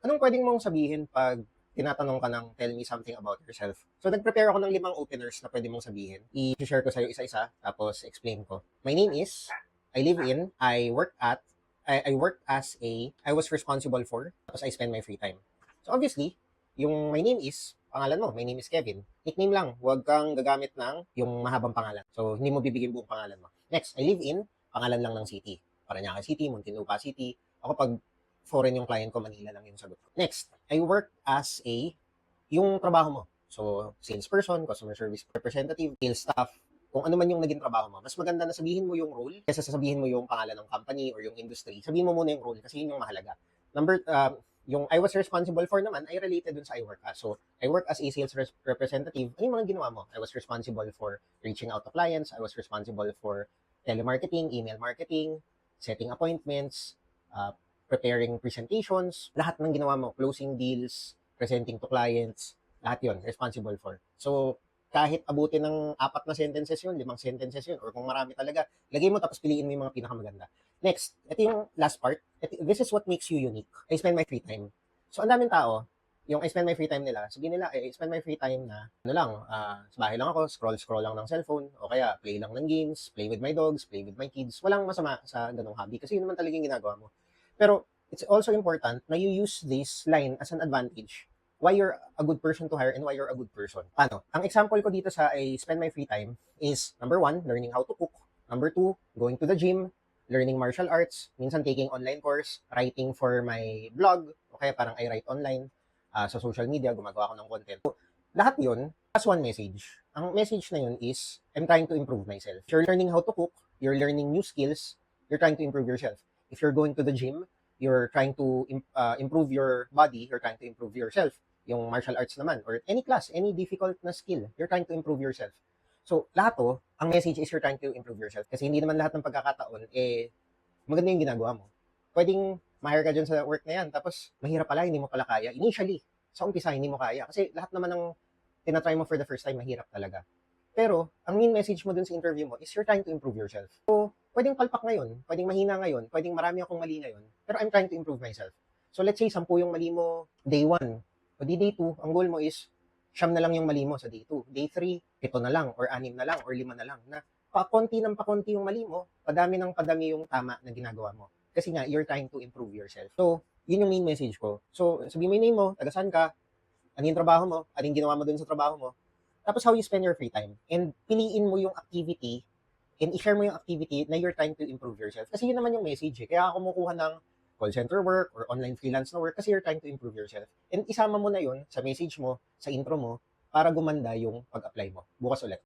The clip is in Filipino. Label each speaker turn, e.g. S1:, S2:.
S1: Anong pwedeng mong sabihin 'pag tinatanong ka ng, "Tell me something about yourself." So, nag-prepare ako ng 5 openers na pwede mong sabihin. I-share ko sa'yo isa-isa, tapos explain ko. My name is, I live in, I work as a, I was responsible for, tapos I spend my free time. So, obviously, yung my name is, pangalan mo, my name is Kevin. Nickname lang, huwag kang gagamit ng yung mahabang pangalan. So, hindi mo bibigyan buong pangalan mo. Next, I live in, pangalan lang ng city. Parañaque City, Muntinlupa City. Ako pag foreign yung client ko, Manila lang yung sagot ko. Next, I work as a, yung trabaho mo. So, salesperson, customer service representative, sales staff, kung ano man yung naging trabaho mo. Mas maganda na sabihin mo yung role kaysa sasabihin mo yung pangalan ng company or yung industry. Sabihin mo muna yung role kasi yun yung mahalaga. Yung I was responsible for naman ay related dun sa I work as. So, I work as a sales representative. Ano yung mga ginawa mo? I was responsible for reaching out to clients. I was responsible for telemarketing, email marketing, setting appointments, uh, preparing presentations, lahat ng ginawa mo, closing deals, presenting to clients, lahat yon responsible for. So, kahit abutin ng 4 na sentences yun, 5 sentences yun, or kung marami talaga, lagay mo tapos piliin mo yung mga pinakamaganda. Next, ito yung last part. This is what makes you unique. I spend my free time. So, ang daming tao, yung I spend my free time nila, sabihin nila, I spend my free time na, ano lang, sa bahay lang ako, scroll lang ng cellphone, o kaya play lang ng games, play with my dogs, play with my kids. Walang masama sa ganong hobby kasi yun naman talaga yung ginagawa mo. Pero it's also important na you use this line as an advantage why you're a good person to hire and why you're a good person. Paano? Ang example ko dito sa I spend my free time is number 1, learning how to cook. Number 2, going to the gym, learning martial arts, minsan taking online course, writing for my blog, o kaya parang I write online sa social media, gumagawa ako ng content. So, lahat yun has one message. Ang message na yun is, I'm trying to improve myself. If you're learning how to cook, you're learning new skills, you're trying to improve yourself. If you're going to the gym, you're trying to improve your body, you're trying to improve yourself. Yung martial arts naman, or any class, any difficult na skill, you're trying to improve yourself. So, lahat to, ang message is you're trying to improve yourself. Kasi hindi naman lahat ng pagkakataon, maganda yung ginagawa mo. Pwedeng ma-hire ka dyan sa work na yan, tapos mahirap pala, hindi mo pala kaya. Initially, sa umpisa, hindi mo kaya. Kasi lahat naman ng tinatry mo for the first time, mahirap talaga. Pero, ang main message mo dun sa interview mo is you're trying to improve yourself. So, pwedeng palpak ngayon, pwedeng mahina ngayon, pwedeng marami akong mali ngayon, pero I'm trying to improve myself. So, let's say, 10 yung mali mo day 1, o di day 2, ang goal mo is, 9 na lang yung mali mo sa day 2. Day 3, 7 na lang, or 6 na lang, or 5 na lang, na pakonti ng pakonti yung mali mo, padami ng padami yung tama na ginagawa mo. Kasi nga, you're trying to improve yourself. So, yun yung main message ko. So, sabihin mo yung name mo, taga saan ka, ano yung trabaho mo, ano yung ginawa mo dun sa trabaho mo, tapos how you spend your free time. And piliin mo yung activity and i-share mo yung activity na you're trying to improve yourself. Kasi yun naman yung message eh. Kaya ako kumukuha ng call center work or online freelance na work kasi you're trying to improve yourself. And isama mo na yun sa message mo, sa intro mo, para gumanda yung pag-apply mo. Bukas ulit.